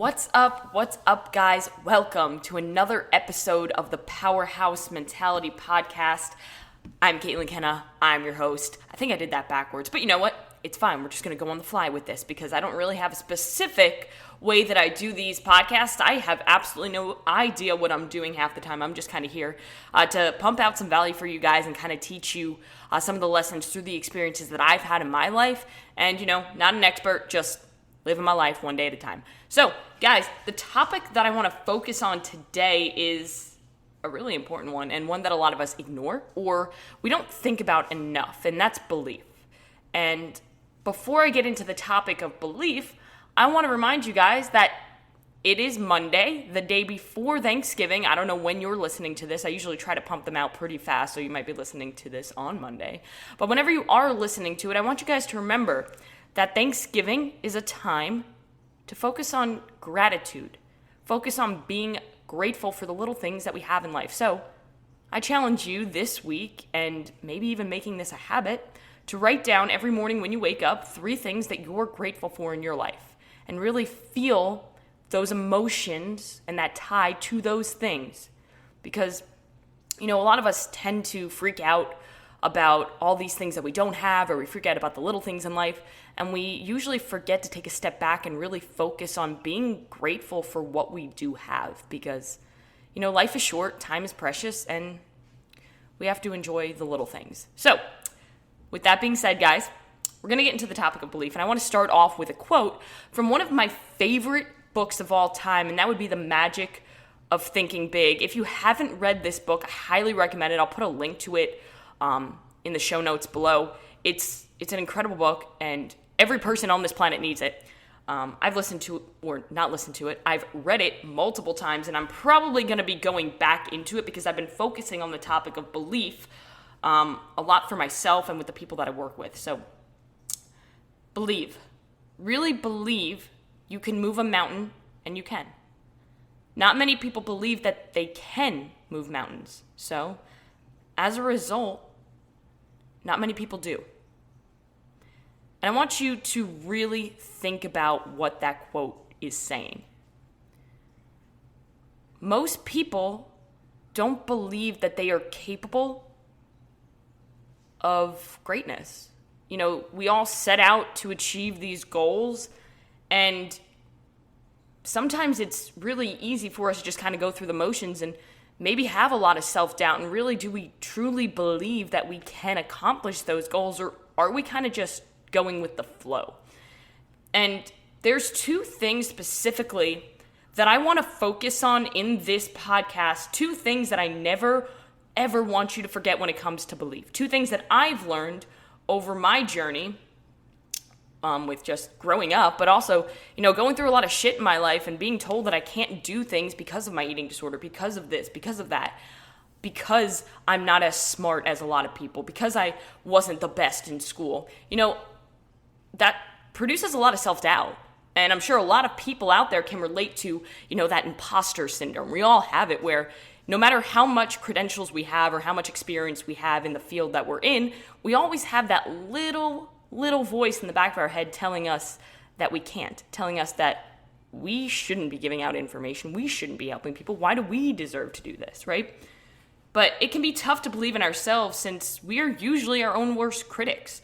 What's up? What's up, guys? Welcome to another episode of the Powerhouse Mentality Podcast. I'm Caitlin Kenna. I'm your host. I think I did that backwards, but you know what? It's fine. We're just going to go on the fly with this because I don't really have a specific way that I do these podcasts. I have absolutely no idea what I'm doing half the time. I'm just kind of here to pump out some value for you guys and kind of teach you some of the lessons through the experiences that I've had in my life. And, you know, not an expert, just living my life one day at a time. So, guys, the topic that I want to focus on today is a really important one and one that a lot of us ignore or we don't think about enough, and that's belief. And before I get into the topic of belief, I want to remind you guys that it is Monday, the day before Thanksgiving. I don't know when you're listening to this. I usually try to pump them out pretty fast, so you might be listening to this on Monday. But whenever you are listening to it, I want you guys to remember that Thanksgiving is a time to focus on gratitude, focus on being grateful for the little things that we have in life. So I challenge you this week, and maybe even making this a habit, to write down every morning when you wake up 3 things that you're grateful for in your life and really feel those emotions and that tie to those things. Because, you know, a lot of us tend to freak out about all these things that we don't have, or we forget about the little things in life, and we usually forget to take a step back and really focus on being grateful for what we do have, because, you know, life is short, time is precious, and we have to enjoy the little things. So, with that being said, guys, we're going to get into the topic of belief, and I want to start off with a quote from one of my favorite books of all time, and that would be The Magic of Thinking Big. If you haven't read this book, I highly recommend it. I'll put a link to it in the show notes below. It's an incredible book, and every person on this planet needs it. I've listened to, or not listened to it, I've read it multiple times, and I'm probably going to be going back into it because I've been focusing on the topic of belief a lot for myself and with the people that I work with. So, believe. Really believe you can move a mountain, and you can. Not many people believe that they can move mountains. So, as a result, not many people do. And I want you to really think about what that quote is saying. Most people don't believe that they are capable of greatness. You know, we all set out to achieve these goals, and sometimes it's really easy for us to just kind of go through the motions and maybe have a lot of self-doubt. And really, do we truly believe that we can accomplish those goals, or are we kind of just going with the flow? And there's 2 things specifically that I want to focus on in this podcast, 2 things that I never, ever want you to forget when it comes to belief. 2 things that I've learned over my journey with just growing up, but also, you know, going through a lot of shit in my life and being told that I can't do things because of my eating disorder, because of this, because of that, because I'm not as smart as a lot of people, because I wasn't the best in school. You know, that produces a lot of self-doubt. And I'm sure a lot of people out there can relate to, you know, that imposter syndrome. We all have it, where no matter how much credentials we have or how much experience we have in the field that we're in, we always have that little voice in the back of our head telling us that we can't, telling us that we shouldn't be giving out information, we shouldn't be helping people. Why do we deserve to do this, right? But it can be tough to believe in ourselves since we are usually our own worst critics.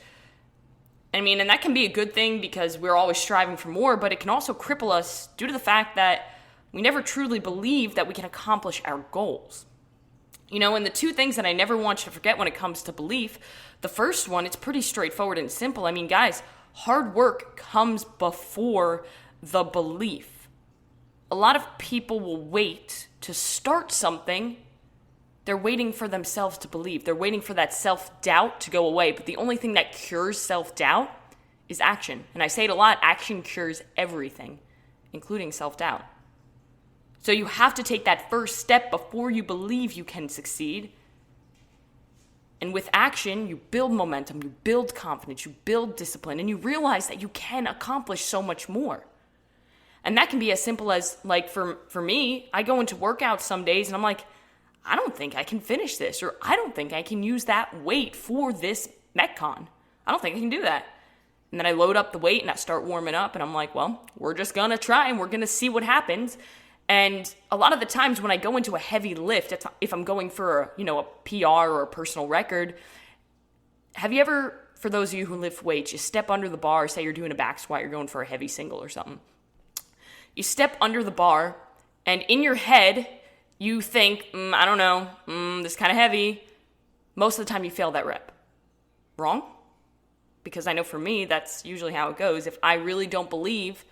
I mean, and that can be a good thing because we're always striving for more, but it can also cripple us due to the fact that we never truly believe that we can accomplish our goals. You know, and the 2 things that I never want you to forget when it comes to belief, the first one, it's pretty straightforward and simple. I mean, guys, hard work comes before the belief. A lot of people will wait to start something. They're waiting for themselves to believe. They're waiting for that self-doubt to go away. But the only thing that cures self-doubt is action. And I say it a lot, action cures everything, including self-doubt. So you have to take that first step before you believe you can succeed. And with action, you build momentum, you build confidence, you build discipline, and you realize that you can accomplish so much more. And that can be as simple as, like, for me, I go into workouts some days and I'm like, I don't think I can finish this, or I don't think I can use that weight for this Metcon. I don't think I can do that. And then I load up the weight and I start warming up and I'm like, well, we're just going to try and we're going to see what happens. And a lot of the times when I go into a heavy lift, if I'm going for a PR or a personal record, have you ever, for those of you who lift weights, you step under the bar, say you're doing a back squat, you're going for a heavy single or something. You step under the bar and in your head, you think, I don't know, this is kind of heavy. Most of the time you fail that rep. Wrong? Because I know for me, that's usually how it goes. If I really don't believe,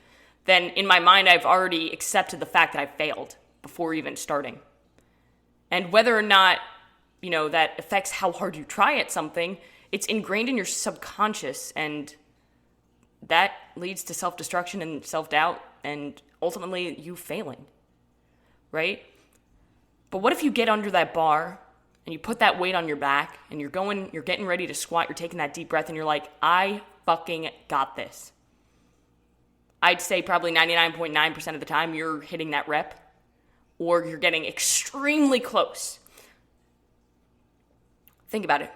then in my mind, I've already accepted the fact that I failed before even starting. And whether or not, that affects how hard you try at something, it's ingrained in your subconscious, and that leads to self-destruction and self-doubt, and ultimately you failing, right? But what if you get under that bar and you put that weight on your back and you're getting ready to squat, you're taking that deep breath and you're like, I fucking got this. I'd say probably 99.9% of the time you're hitting that rep or you're getting extremely close. Think about it.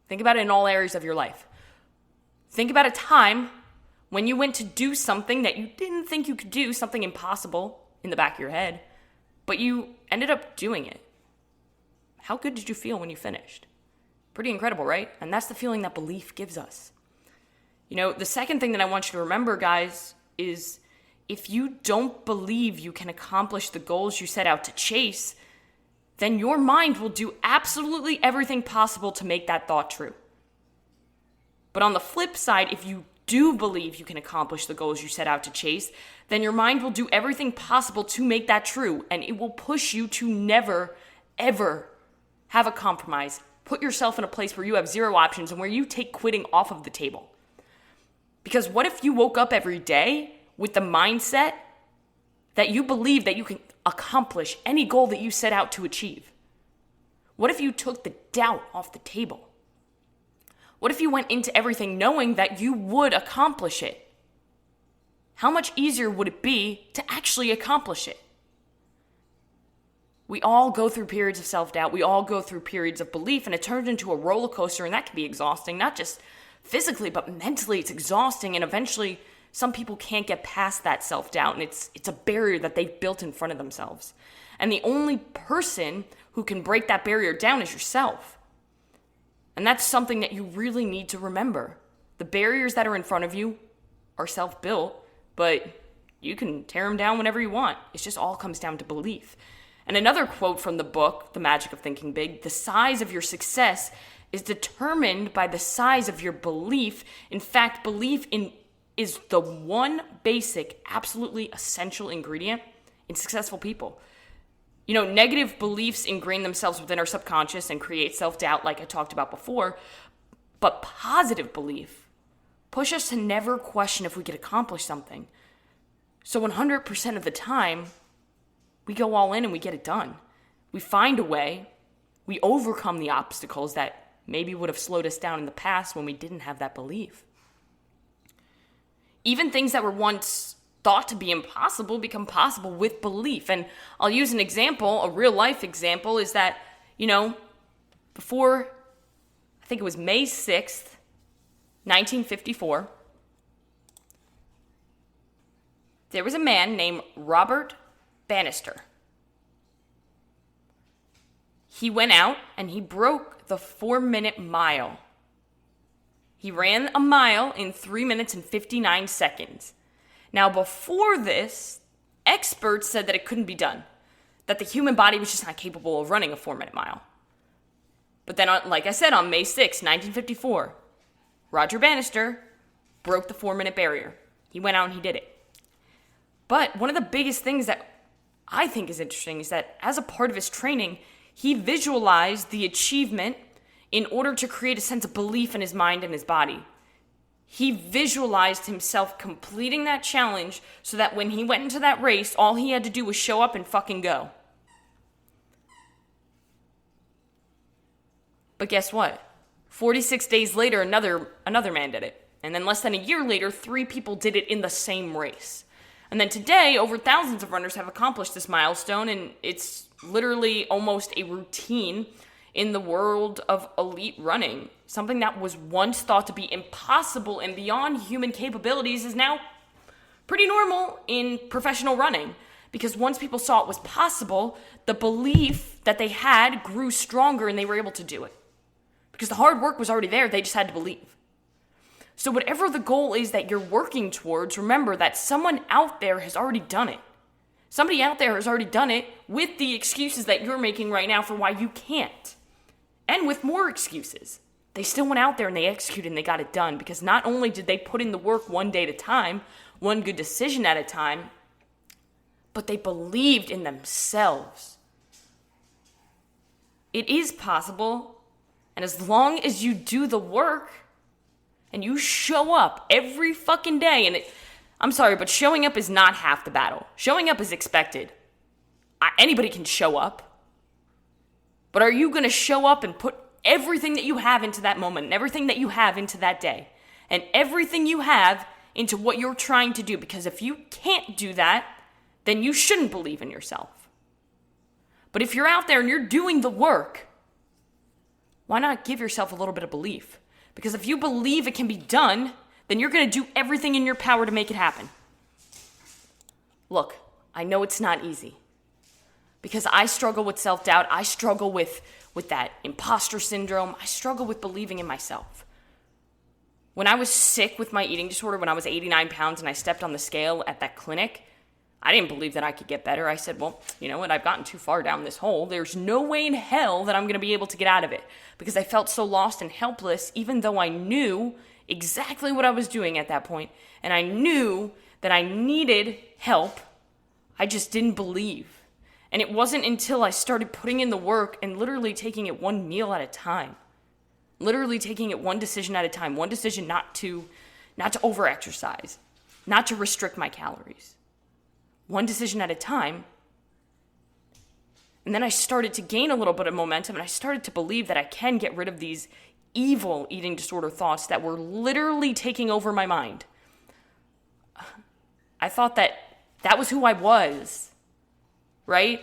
Think about it in all areas of your life. Think about a time when you went to do something that you didn't think you could do, something impossible in the back of your head, but you ended up doing it. How good did you feel when you finished? Pretty incredible, right? And that's the feeling that belief gives us. The second thing that I want you to remember, guys, is if you don't believe you can accomplish the goals you set out to chase, then your mind will do absolutely everything possible to make that thought true. But on the flip side, if you do believe you can accomplish the goals you set out to chase, then your mind will do everything possible to make that true, and it will push you to never, ever have a compromise. Put yourself in a place where you have zero options and where you take quitting off of the table. Because what if you woke up every day with the mindset that you believe that you can accomplish any goal that you set out to achieve? What if you took the doubt off the table? What if you went into everything knowing that you would accomplish it? How much easier would it be to actually accomplish it? We all go through periods of self-doubt. We all go through periods of belief, and it turns into a roller coaster, and that can be exhausting, not just physically, but mentally. It's exhausting, and eventually some people can't get past that self-doubt, and it's a barrier that they've built in front of themselves. And the only person who can break that barrier down is yourself. And that's something that you really need to remember. The barriers that are in front of you are self-built, but you can tear them down whenever you want. It just all comes down to belief. And another quote from the book, The Magic of Thinking Big, the size of your success is determined by the size of your belief. In fact, belief is the one basic, absolutely essential ingredient in successful people. Negative beliefs ingrain themselves within our subconscious and create self-doubt like I talked about before, but positive belief push us to never question if we could accomplish something. So 100% of the time, we go all in and we get it done. We find a way. We overcome the obstacles that maybe would have slowed us down in the past when we didn't have that belief. Even things that were once thought to be impossible become possible with belief. And I'll use an example, a real life example, is that, before, I think it was May 6th, 1954, there was a man named Robert Bannister. He went out and he broke the 4-minute mile. He ran a mile in 3 minutes and 59 seconds. Now, before this, experts said that it couldn't be done, that the human body was just not capable of running a 4-minute mile. But then, like I said, on May 6, 1954, Roger Bannister broke the 4-minute barrier. He went out and he did it. But one of the biggest things that I think is interesting is that as a part of his training, he visualized the achievement in order to create a sense of belief in his mind and his body. He visualized himself completing that challenge so that when he went into that race, all he had to do was show up and fucking go. But guess what? 46 days later, another man did it. And then less than a year later, 3 people did it in the same race. And then today, over thousands of runners have accomplished this milestone, and it's literally almost a routine in the world of elite running. Something that was once thought to be impossible and beyond human capabilities is now pretty normal in professional running. Because once people saw it was possible, the belief that they had grew stronger and they were able to do it. Because the hard work was already there, they just had to believe. So whatever the goal is that you're working towards, remember that someone out there has already done it. Somebody out there has already done it with the excuses that you're making right now for why you can't. And with more excuses. They still went out there and they executed and they got it done, because not only did they put in the work one day at a time, one good decision at a time, but they believed in themselves. It is possible, and as long as you do the work and you show up every fucking day, and I'm sorry, but showing up is not half the battle. Showing up is expected. Anybody can show up. But are you going to show up and put everything that you have into that moment, and everything that you have into that day, and everything you have into what you're trying to do? Because if you can't do that, then you shouldn't believe in yourself. But if you're out there and you're doing the work, why not give yourself a little bit of belief? Because if you believe it can be done, then you're going to do everything in your power to make it happen. Look, I know it's not easy. Because I struggle with self-doubt. I struggle with that imposter syndrome. I struggle with believing in myself. When I was sick with my eating disorder, when I was 89 pounds and I stepped on the scale at that clinic, I didn't believe that I could get better. I said, well, you know what? I've gotten too far down this hole. There's no way in hell that I'm going to be able to get out of it, because I felt so lost and helpless, even though I knew exactly what I was doing at that point, and I knew that I needed help. I just didn't believe. And it wasn't until I started putting in the work and literally taking it one meal at a time, literally taking it one decision at a time, one decision not to over-exercise, not to restrict my calories. One decision at a time. And then I started to gain a little bit of momentum, and I started to believe that I can get rid of these evil eating disorder thoughts that were literally taking over my mind. I thought that was who I was, right?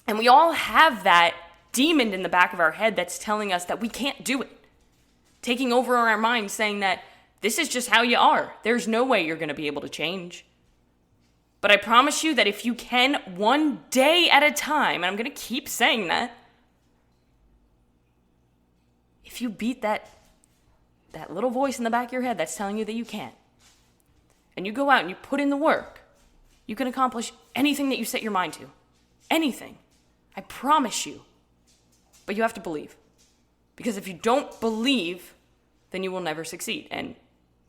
And we all have that demon in the back of our head that's telling us that we can't do it. Taking over our mind, saying that this is just how you are. There's no way you're going to be able to change. But I promise you that if you can, one day at a time, and I'm going to keep saying that, if you beat that little voice in the back of your head that's telling you that you can't, and you go out and you put in the work, you can accomplish anything that you set your mind to. Anything. I promise you. But you have to believe. Because if you don't believe, then you will never succeed. And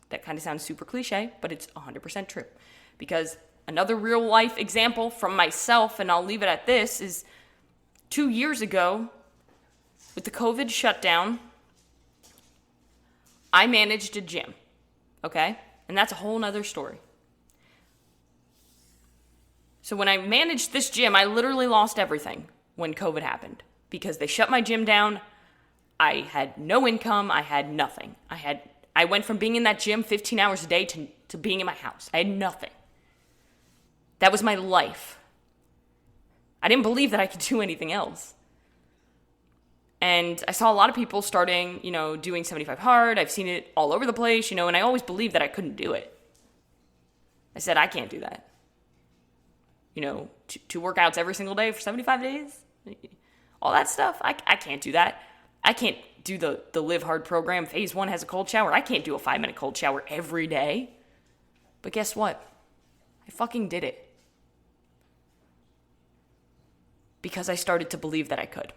that kind of sounds super cliche, but it's 100% true. Because another real life example from myself, and I'll leave it at this, is 2 years ago, with the COVID shutdown, I managed a gym, okay? And that's a whole nother story. So when I managed this gym, I literally lost everything when COVID happened, because they shut my gym down. I had no income. I had nothing. I went from being in that gym 15 hours a day to being in my house. I had nothing. That was my life. I didn't believe that I could do anything else. And I saw a lot of people starting, doing 75 hard. I've seen it all over the place, and I always believed that I couldn't do it. I said, I can't do that. Two workouts every single day for 75 days. All that stuff, I can't do that. I can't do the Live Hard program. Phase 1 has a cold shower. I can't do a 5-minute cold shower every day. But guess what? I fucking did it. Because I started to believe that I could.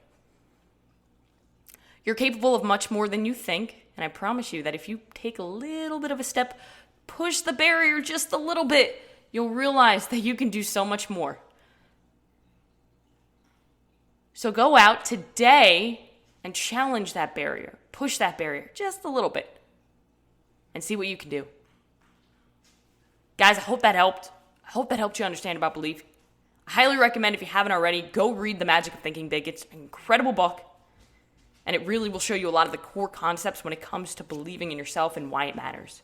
You're capable of much more than you think, and I promise you that if you take a little bit of a step, push the barrier just a little bit, you'll realize that you can do so much more. So go out today and challenge that barrier. Push that barrier just a little bit and see what you can do. Guys, I hope that helped. I hope that helped you understand about belief. I highly recommend, if you haven't already, go read The Magic of Thinking Big. It's an incredible book, and it really will show you a lot of the core concepts when it comes to believing in yourself and why it matters.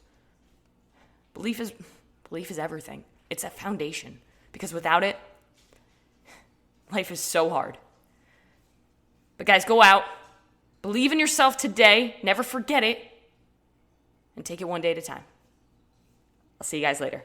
Belief is everything. It's a foundation, because without it, life is so hard. But guys, go out, believe in yourself today, never forget it, and take it one day at a time. I'll see you guys later.